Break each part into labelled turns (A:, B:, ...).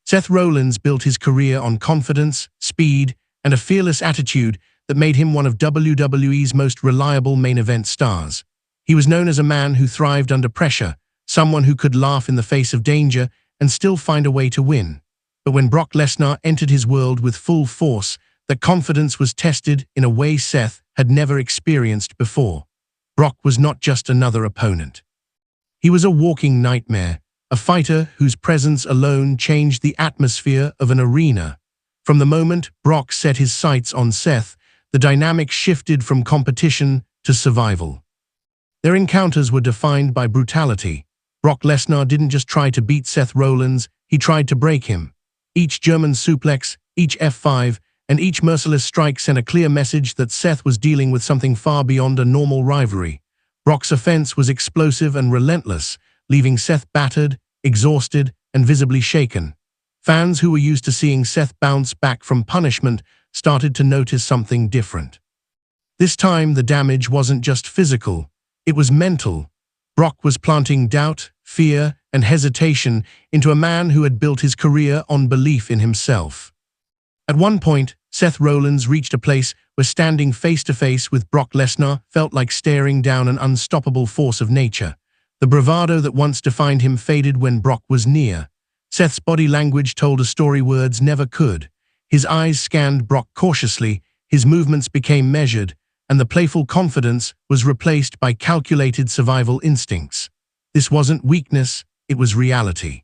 A: Seth Rollins built his career on confidence, speed, and a fearless attitude that made him one of WWE's most reliable main event stars. He was known as a man who thrived under pressure, someone who could laugh in the face of danger and still find a way to win. But when Brock Lesnar entered his world with full force, that confidence was tested in a way Seth had never experienced before. Brock was not just another opponent. He was a walking nightmare, a fighter whose presence alone changed the atmosphere of an arena. From the moment Brock set his sights on Seth, the dynamic shifted from competition to survival. Their encounters were defined by brutality. Brock Lesnar didn't just try to beat Seth Rollins, he tried to break him. Each German suplex, each F5, and each merciless strike sent a clear message that Seth was dealing with something far beyond a normal rivalry. Brock's offense was explosive and relentless, leaving Seth battered, exhausted, and visibly shaken. Fans who were used to seeing Seth bounce back from punishment started to notice something different. This time, the damage wasn't just physical, it was mental. Brock was planting doubt, fear, and hesitation into a man who had built his career on belief in himself. At one point, Seth Rollins reached a place where standing face-to-face with Brock Lesnar felt like staring down an unstoppable force of nature. The bravado that once defined him faded when Brock was near. Seth's body language told a story words never could. His eyes scanned Brock cautiously, his movements became measured, and the playful confidence was replaced by calculated survival instincts. This wasn't weakness, it was reality.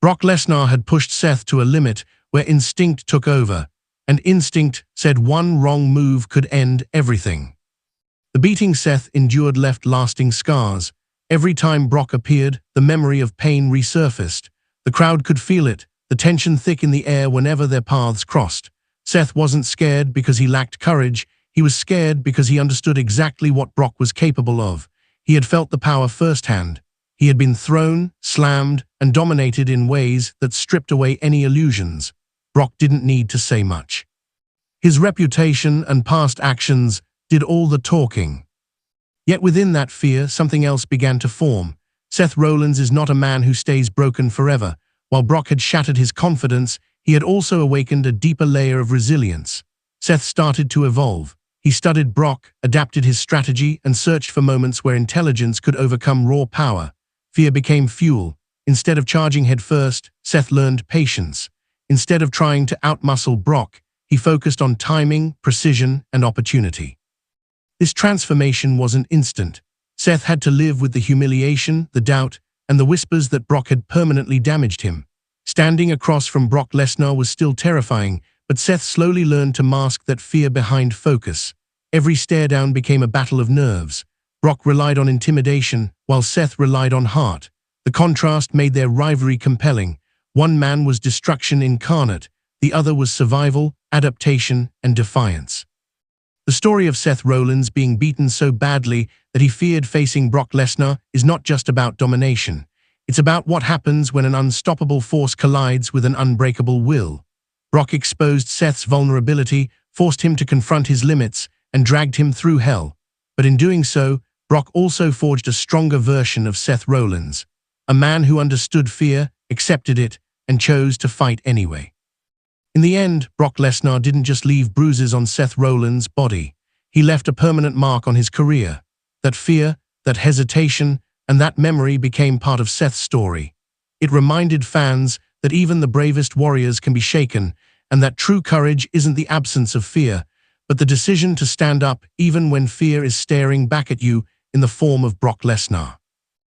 A: Brock Lesnar had pushed Seth to a limit where instinct took over, and instinct said one wrong move could end everything. The beating Seth endured left lasting scars. Every time Brock appeared, the memory of pain resurfaced. The crowd could feel it, the tension thick in the air whenever their paths crossed. Seth wasn't scared because he lacked courage, he was scared because he understood exactly what Brock was capable of. He had felt the power firsthand. He had been thrown, slammed, and dominated in ways that stripped away any illusions. Brock didn't need to say much. His reputation and past actions did all the talking. Yet within that fear, something else began to form. Seth Rollins is not a man who stays broken forever. While Brock had shattered his confidence, he had also awakened a deeper layer of resilience. Seth started to evolve. He studied Brock, adapted his strategy, and searched for moments where intelligence could overcome raw power. Fear became fuel. Instead of charging headfirst, Seth learned patience. Instead of trying to outmuscle Brock, he focused on timing, precision, and opportunity. This transformation wasn't instant. Seth had to live with the humiliation, the doubt, and the whispers that Brock had permanently damaged him. Standing across from Brock Lesnar was still terrifying, but Seth slowly learned to mask that fear behind focus. Every stare-down became a battle of nerves. Brock relied on intimidation, while Seth relied on heart. The contrast made their rivalry compelling. One man was destruction incarnate, the other was survival, adaptation, and defiance. The story of Seth Rollins being beaten so badly that he feared facing Brock Lesnar is not just about domination. It's about what happens when an unstoppable force collides with an unbreakable will. Brock exposed Seth's vulnerability, forced him to confront his limits, and dragged him through hell. But in doing so, Brock also forged a stronger version of Seth Rollins. A man who understood fear, accepted it, and chose to fight anyway. In the end, Brock Lesnar didn't just leave bruises on Seth Rollins' body. He left a permanent mark on his career. That fear, that hesitation, and that memory became part of Seth's story. It reminded fans that even the bravest warriors can be shaken, and that true courage isn't the absence of fear, but the decision to stand up even when fear is staring back at you in the form of Brock Lesnar.